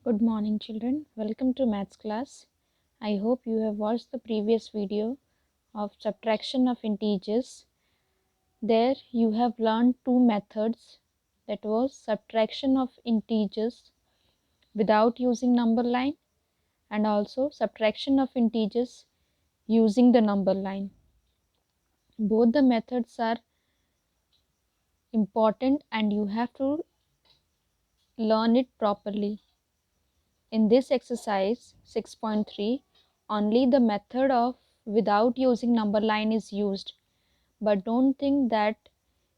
Good morning children, welcome to maths class. I hope you have watched the previous video of subtraction of integers. There you have learned two methods, that was subtraction of integers without using number line and also subtraction of integers using the number line. Both the methods are important and you have to learn it properly. In this exercise 6.3, only the method of without using number line is used, but don't think that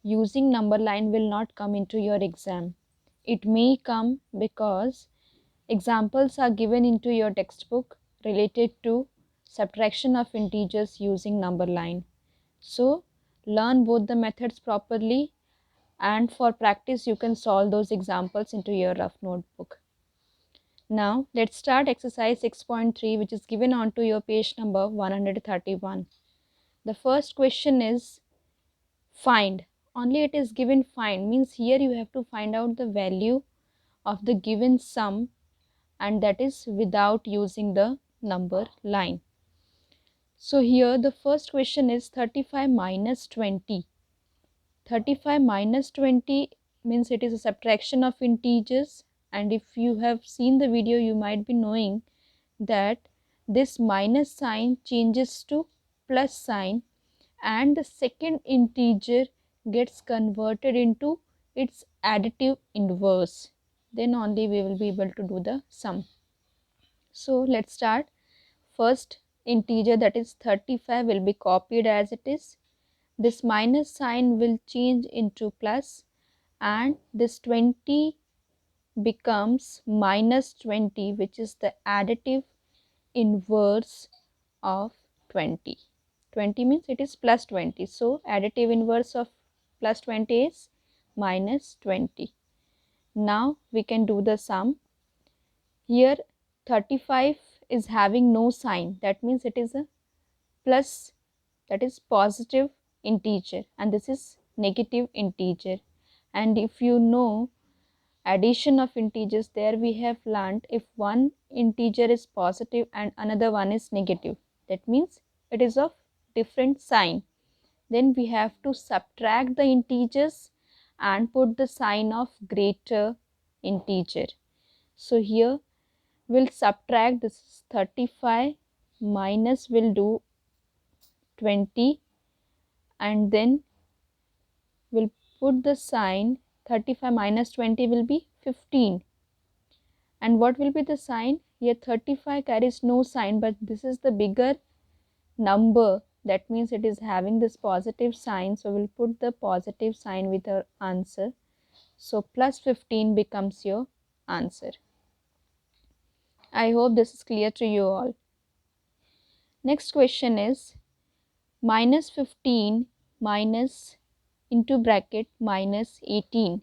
using number line will not come into your exam. It may come because examples are given into your textbook related to subtraction of integers using number line. So learn both the methods properly, and for practice you can solve those examples into your rough notebook. Now let's start exercise 6.3, which is given onto your page number 131. The first question is find. Only it is given find, means here you have to find out the value of the given sum, and that is without using the number line. So here the first question is 35 minus 20. 35 minus 20 means it is a subtraction of integers, and if you have seen the video you might be knowing that this minus sign changes to plus sign and the second integer gets converted into its additive inverse. Then only we will be able to do the sum. So let's start. First integer, that is 35, will be copied as it is. This minus sign will change into plus and this 20 becomes minus 20, which is the additive inverse of 20. 20 means it is plus 20. So additive inverse of plus 20 is minus 20. Now we can do the sum. Here 35 is having no sign. That means it is a plus, that is positive integer, and this is negative integer. And if you know addition of integers, there we have learnt if one integer is positive and another one is negative, that means it is of different sign, then we have to subtract the integers and put the sign of greater integer. So here we'll subtract, this is 35 minus will do 20, and then we'll put the sign 35 minus 20 will be 15. And what will be the sign? Here 35 carries no sign, but this is the bigger number, that means it is having this positive sign, so we'll put the positive sign with our answer. So plus 15 becomes your answer. I hope this is clear to you all. Next question is minus 15 minus into bracket minus 18.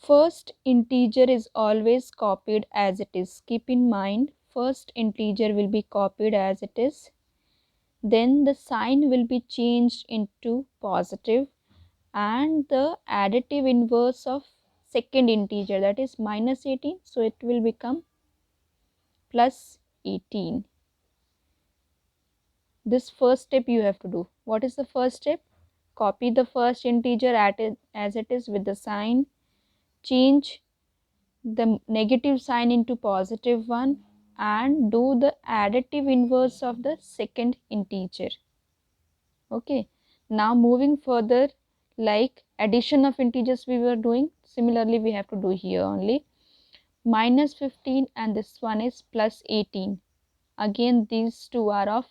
First integer is always copied as it is. Keep in mind, first integer will be copied as it is. Then the sign will be changed into positive and the additive inverse of second integer, that is minus 18. So it will become plus 18. This first step you have to do. What is the first step? Copy the first integer as it is with the sign. Change the negative sign into positive one and do the additive inverse of the second integer. Okay, now moving further, like addition of integers we were doing, similarly we have to do here only. Minus 15 and this one is plus 18. Again these two are of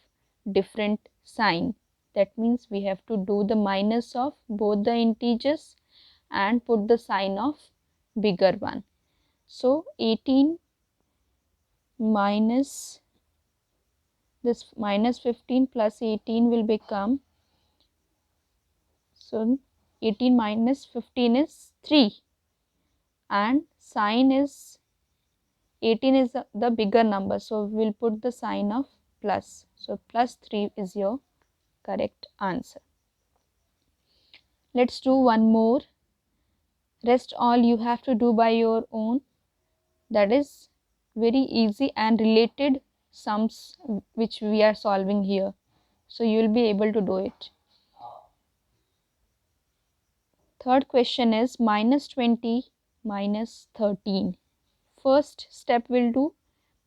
different sign, that means we have to do the minus of both the integers and put the sign of bigger one. So 18 minus this minus 15 plus 18 will become, so 18 minus 15 is 3 and sign is 18 is the bigger number, so we will put the sign of plus. So plus 3 is your correct answer. Let's do one more. Rest all you have to do by your own. That is very easy and related sums which we are solving here. So you will be able to do it. Third question is minus 20 minus 13. First step will do,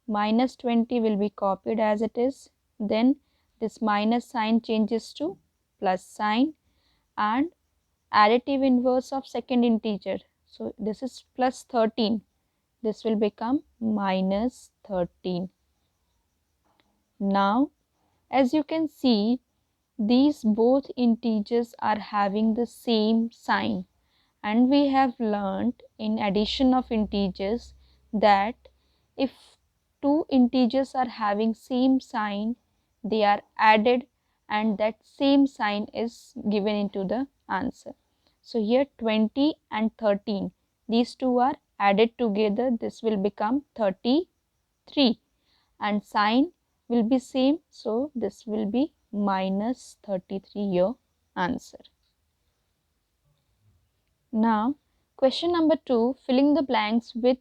minus 20 will be copied as it is. Then this minus sign changes to plus sign and additive inverse of second integer. So this is plus 13. This will become minus 13. Now, as you can see, these both integers are having the same sign, and we have learnt in addition of integers that if two integers are having same sign, they are added and that same sign is given into the answer. So here 20 and 13, these two are added together, this will become 33 and sign will be same, so this will be minus 33, your answer. Now question number 2, filling the blanks with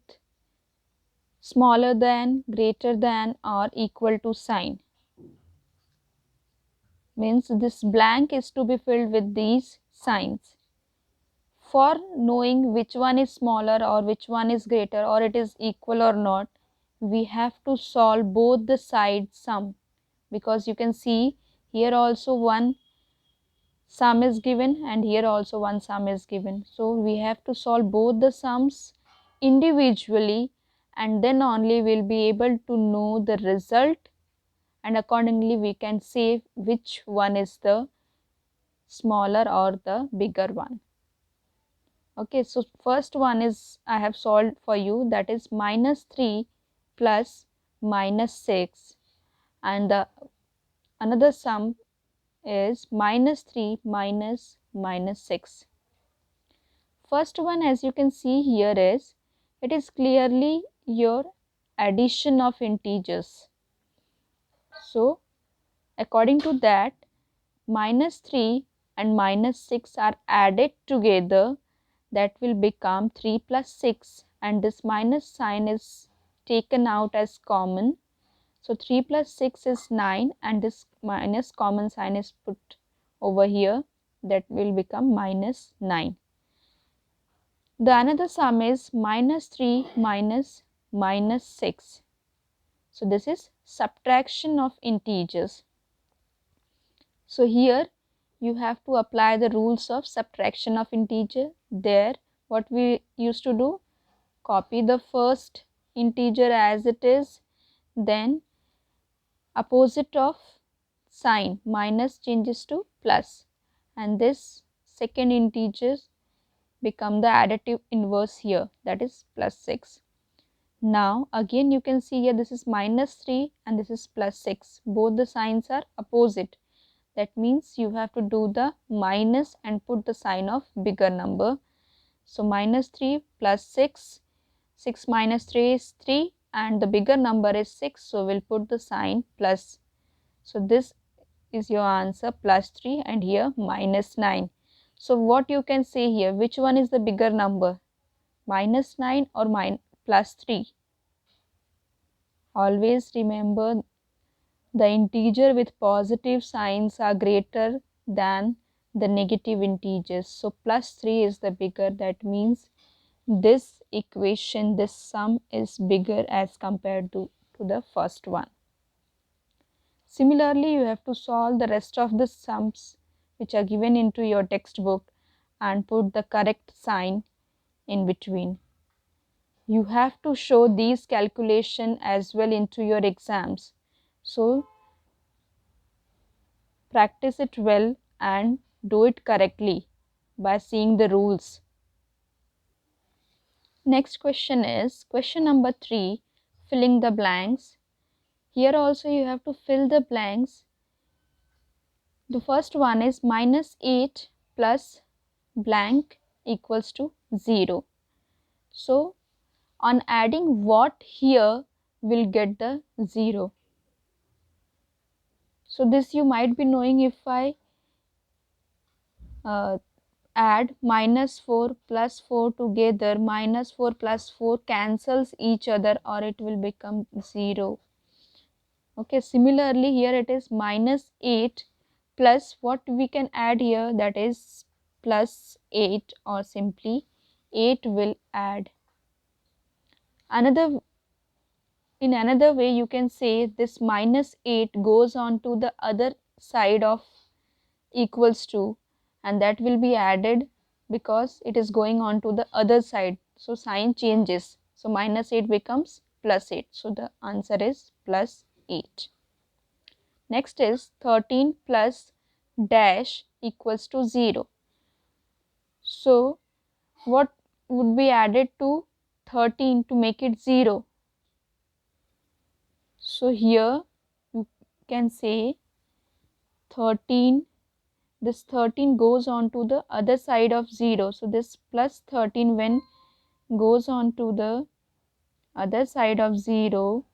smaller than, greater than or equal to sign. Means this blank is to be filled with these signs. For knowing which one is smaller or which one is greater or it is equal or not, we have to solve both the sides sum, because you can see here also one sum is given and here also one sum is given. So we have to solve both the sums individually and then only we'll be able to know the result, and accordingly we can say which one is the smaller or the bigger one. Okay, so first one is I have solved for you, that is minus 3 plus minus 6, and the another sum is minus 3 minus minus 6. First one, as you can see here, is it is clearly your addition of integers. So according to that, minus 3 and minus 6 are added together, that will become 3 plus 6, and this minus sign is taken out as common. So 3 plus 6 is 9 and this minus common sign is put over here, that will become minus 9. The another sum is minus 3 minus minus 6. So this is subtraction of integers. So here you have to apply the rules of subtraction of integer. There what we used to do, copy the first integer as it is, then opposite of sign minus changes to plus, and this second integer become the additive inverse here, that is plus 6. Now again you can see here this is minus 3 and this is plus 6, both the signs are opposite. That means you have to do the minus and put the sign of bigger number. So minus 3 plus 6, 6 minus 3 is 3 and the bigger number is 6, so we'll put the sign plus. So this is your answer, plus 3, and here minus 9. So what you can say here, which one is the bigger number, minus 9 or plus 3? Always remember the integer with positive signs are greater than the negative integers. So plus 3 is the bigger, that means this equation, this sum is bigger as compared to the first one. Similarly, you have to solve the rest of the sums which are given into your textbook and put the correct sign in between. You have to show these calculation as well into your exams. So practice it well and do it correctly by seeing the rules. Next question is question number 3, filling the blanks. Here also you have to fill the blanks. The first one is minus 8 plus blank equals to 0. So on adding what here will get the 0. So this you might be knowing, if I add minus 4 plus 4 together, minus 4 plus 4 cancels each other or it will become 0. Okay, similarly here it is minus 8 plus what we can add here, that is plus 8, or simply 8 will add. In another way you can say this minus 8 goes on to the other side of equals to, and that will be added because it is going on to the other side, so sign changes, so minus 8 becomes plus 8, so the answer is plus 8. Next is 13 plus dash equals to 0. So what would be added to 13 to make it 0? So here you can say 13, this 13 goes on to the other side of 0. So this plus 13 when goes on to the other side of 0,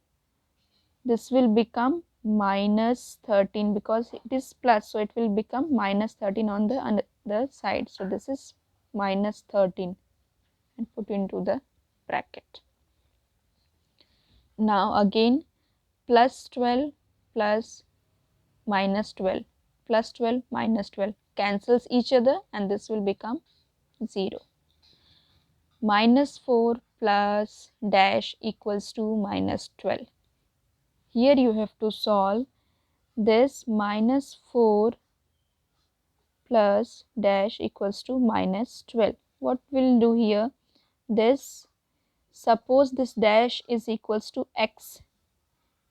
this will become minus 13 because it is plus, so it will become minus 13 on the other side. So this is minus 13 and put into the bracket. Now again plus 12 plus minus 12, plus 12 minus 12 cancels each other and this will become 0. Minus 4 plus dash equals to minus 12. Here you have to solve this minus 4 plus dash equals to minus 12. What we'll do here, this, suppose this dash is equals to x,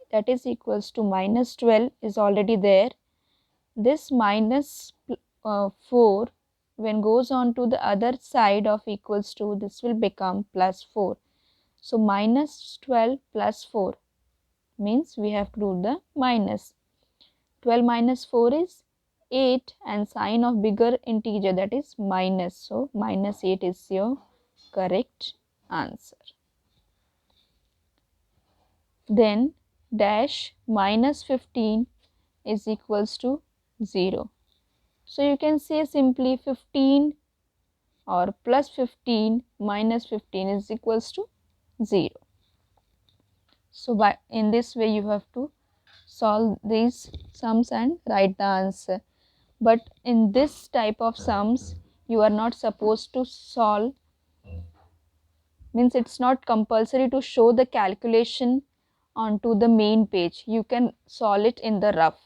that is equals to minus 12 is already there. This minus 4 when goes on to the other side of equals to, this will become plus 4. So minus 12 plus 4 means we have to do the minus. 12 minus 4 is 8 and sign of bigger integer, that is minus. So minus 8 is your correct answer. Then dash minus 15 is equals to 0. So you can say simply 15 or plus 15 minus 15 is equals to 0. So in this way you have to solve these sums and write the answer. But in this type of sums you are not supposed to solve, means it's not compulsory to show the calculation onto the main page. You can solve it in the rough.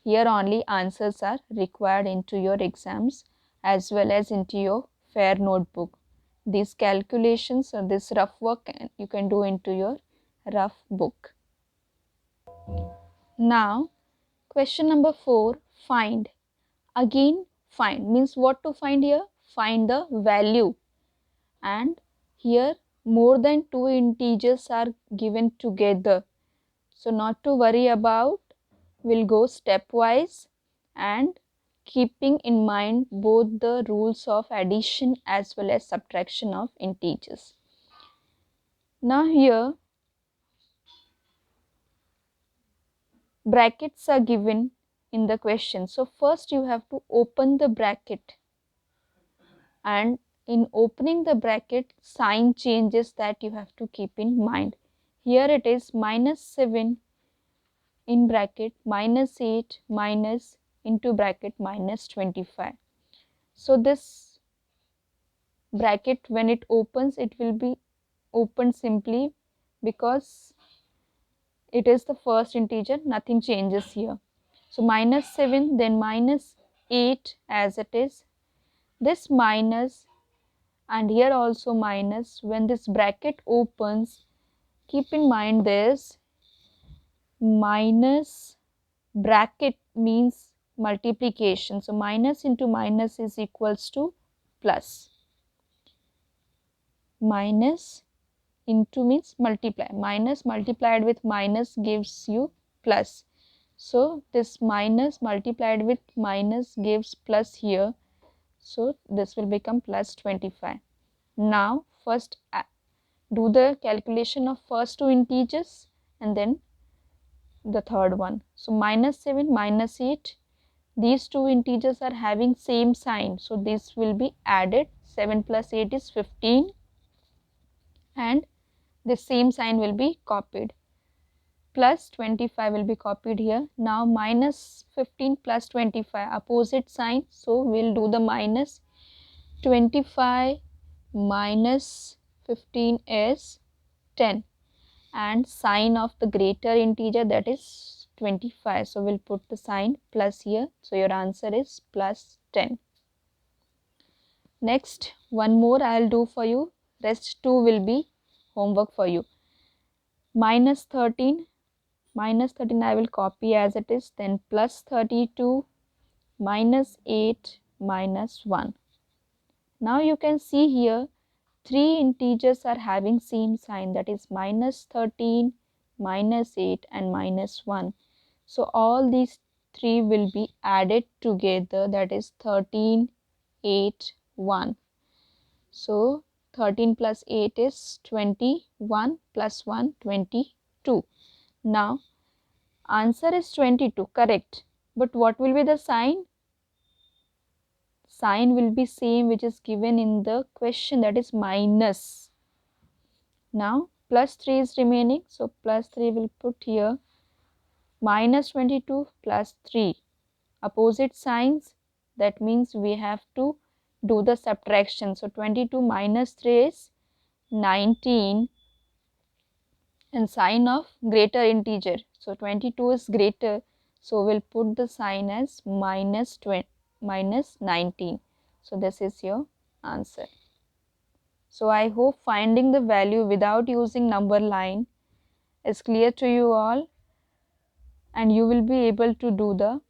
Here only answers are required into your exams as well as into your fair notebook. These calculations or this rough work you can do into your rough book. Now question number 4, find. Again find means what to find here? Find the value, and here more than 2 integers are given together. So not to worry about, we'll go stepwise and keeping in mind both the rules of addition as well as subtraction of integers. Now here brackets are given in the question. So first you have to open the bracket, and in opening the bracket sign changes that you have to keep in mind. Here it is minus 7 in bracket minus 8 minus into bracket minus 25. So this bracket when it opens, it will be opened simply because it is the first integer, nothing changes here. So minus 7 then minus 8 as it is, this minus and here also minus. When this bracket opens, keep in mind this minus bracket means multiplication. So minus into minus is equals to plus. Minus into means multiply. Minus multiplied with minus gives you plus. So this minus multiplied with minus gives plus here. So this will become plus 25. Now first do the calculation of first two integers and then the third one. So minus 7 minus 8, these two integers are having same sign, so this will be added. 7 plus 8 is 15 and the same sign will be copied. Plus 25 will be copied here. Now minus 15 plus 25, opposite sign, so we'll do the minus. 25 minus 15 is 10 and sign of the greater integer, that is 25, so we'll put the sign plus here, so your answer is plus 10. Next, one more I'll do for you, rest 2 will be homework for you. Minus 13 I will copy as it is, then plus 32 minus 8 minus 1. Now you can see here 3 integers are having same sign, that is minus 13, minus 8 and minus 1. So all these 3 will be added together, that is 13, 8, 1. So 13 plus 8 is 21 plus 1, 22. Now answer is 22, correct. But what will be the sign? Sign will be same which is given in the question, that is minus. Now plus 3 is remaining, so plus 3 will put here. Minus 22 plus 3, opposite signs, that means we have to do the subtraction. So 22 minus 3 is 19 and sign of greater integer, so 22 is greater, so we'll put the sign as minus 19. So this is your answer. So I hope finding the value without using number line is clear to you all, and you will be able to do the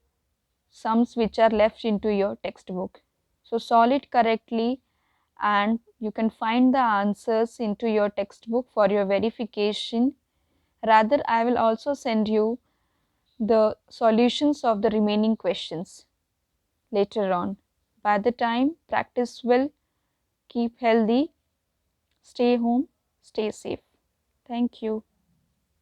sums which are left into your textbook. So solve it correctly and you can find the answers into your textbook for your verification. Rather, I will also send you the solutions of the remaining questions later on. By the time, practice well, keep healthy, stay home, stay safe. Thank you.